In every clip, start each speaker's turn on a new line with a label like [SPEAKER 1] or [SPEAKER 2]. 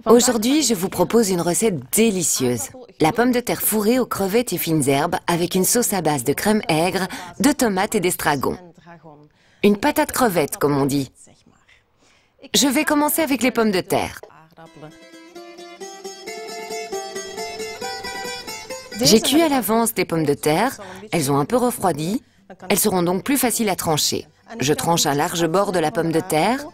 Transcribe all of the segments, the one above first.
[SPEAKER 1] Aujourd'hui, je vous propose une recette délicieuse. La pomme de terre fourrée aux crevettes et fines herbes avec une sauce à base de crème aigre, de tomates et d'estragon. Une patate crevette, comme on dit. Je vais commencer avec les pommes de terre. J'ai cuit à l'avance des pommes de terre, elles ont un peu refroidi, elles seront donc plus faciles à trancher. Je tranche un large bord de la pomme de terre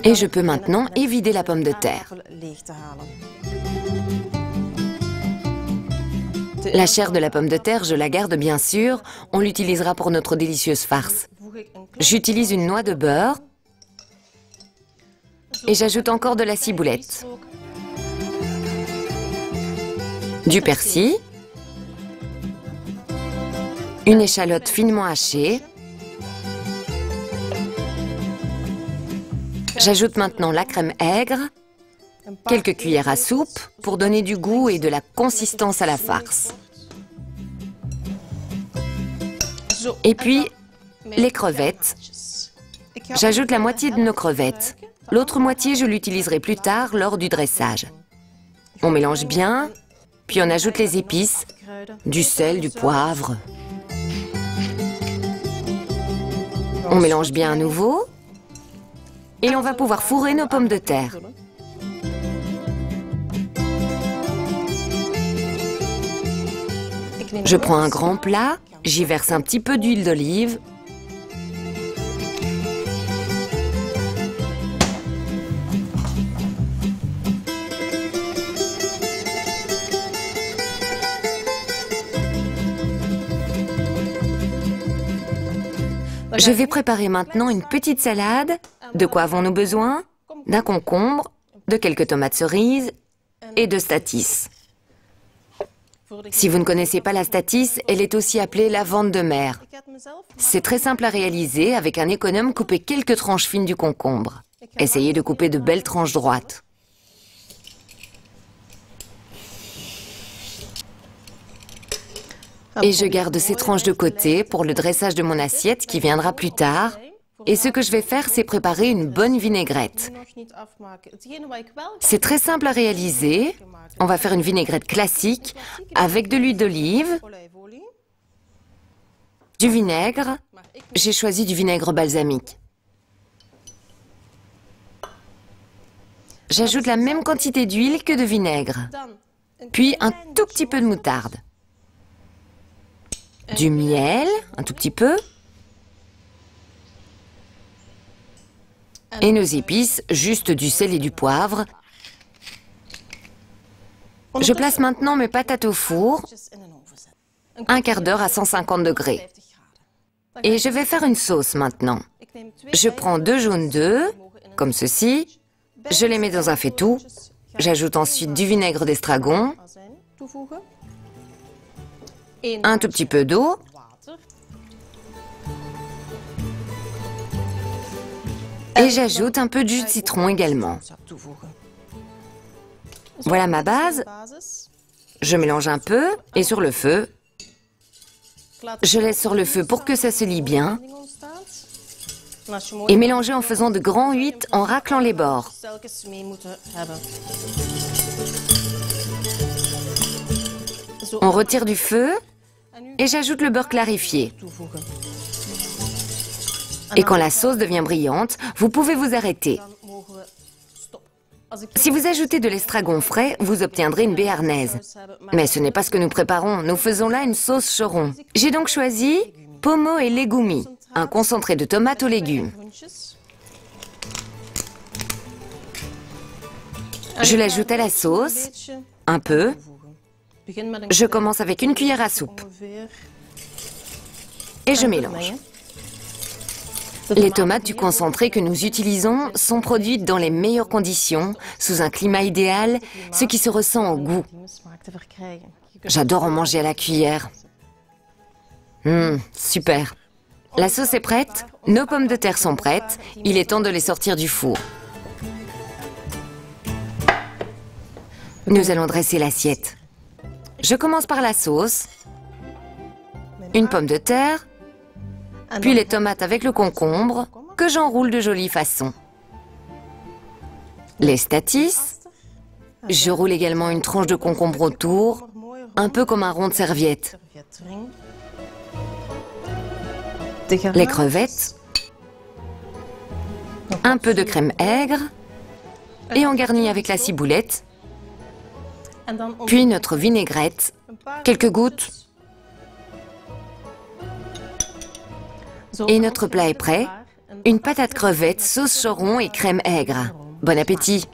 [SPEAKER 1] et je peux maintenant évider la pomme de terre. La chair de la pomme de terre, je la garde bien sûr, on l'utilisera pour notre délicieuse farce. J'utilise une noix de beurre et j'ajoute encore de la ciboulette, du persil, une échalote finement hachée. J'ajoute maintenant la crème aigre, quelques cuillères à soupe pour donner du goût et de la consistance à la farce. Et puis, les crevettes. J'ajoute la moitié de nos crevettes. L'autre moitié, je l'utiliserai plus tard lors du dressage. On mélange bien, puis on ajoute les épices, du sel, du poivre. On mélange bien à nouveau et on va pouvoir fourrer nos pommes de terre. Je prends un grand plat, j'y verse un petit peu d'huile d'olive. Je vais préparer maintenant une petite salade. De quoi avons-nous besoin? D'un concombre, de quelques tomates cerises et de statis. Si vous ne connaissez pas la statis, elle est aussi appelée lavande de mer. C'est très simple à réaliser. Avec un économe, coupez quelques tranches fines du concombre. Essayez de couper de belles tranches droites. Et je garde ces tranches de côté pour le dressage de mon assiette qui viendra plus tard. Et ce que je vais faire, c'est préparer une bonne vinaigrette. C'est très simple à réaliser. On va faire une vinaigrette classique avec de l'huile d'olive, du vinaigre. J'ai choisi du vinaigre balsamique. J'ajoute la même quantité d'huile que de vinaigre, puis un tout petit peu de moutarde. Du miel, un tout petit peu. Et nos épices, juste du sel et du poivre. Je place maintenant mes patates au four, un quart d'heure à 150 degrés. Et je vais faire une sauce maintenant. Je prends 2 jaunes d'œufs, comme ceci. Je les mets dans un faitout. J'ajoute ensuite du vinaigre d'estragon, un tout petit peu d'eau. Et j'ajoute un peu de jus de citron également. Voilà ma base. Je mélange un peu et sur le feu. Je laisse sur le feu pour que ça se lie bien. Et mélanger en faisant de grands 8 en raclant les bords. On retire du feu et j'ajoute le beurre clarifié. Et quand la sauce devient brillante, vous pouvez vous arrêter. Si vous ajoutez de l'estragon frais, vous obtiendrez une béarnaise. Mais ce n'est pas ce que nous préparons, nous faisons là une sauce choron. J'ai donc choisi pommeau et légumis, un concentré de tomates aux légumes. Je l'ajoute à la sauce, un peu. Je commence avec une cuillère à soupe. Et je mélange. Les tomates du concentré que nous utilisons sont produites dans les meilleures conditions, sous un climat idéal, ce qui se ressent au goût. J'adore en manger à la cuillère. Super. La sauce est prête, nos pommes de terre sont prêtes, il est temps de les sortir du four. Nous allons dresser l'assiette. Je commence par la sauce, une pomme de terre, puis les tomates avec le concombre, que j'enroule de jolie façon. les statis. Je roule également une tranche de concombre autour, un peu comme un rond de serviette. Les crevettes, un peu de crème aigre, et on garnit avec la ciboulette, puis notre vinaigrette, quelques gouttes. Et notre plat est prêt, une patate crevette, sauce choron et crème aigre. Bon appétit!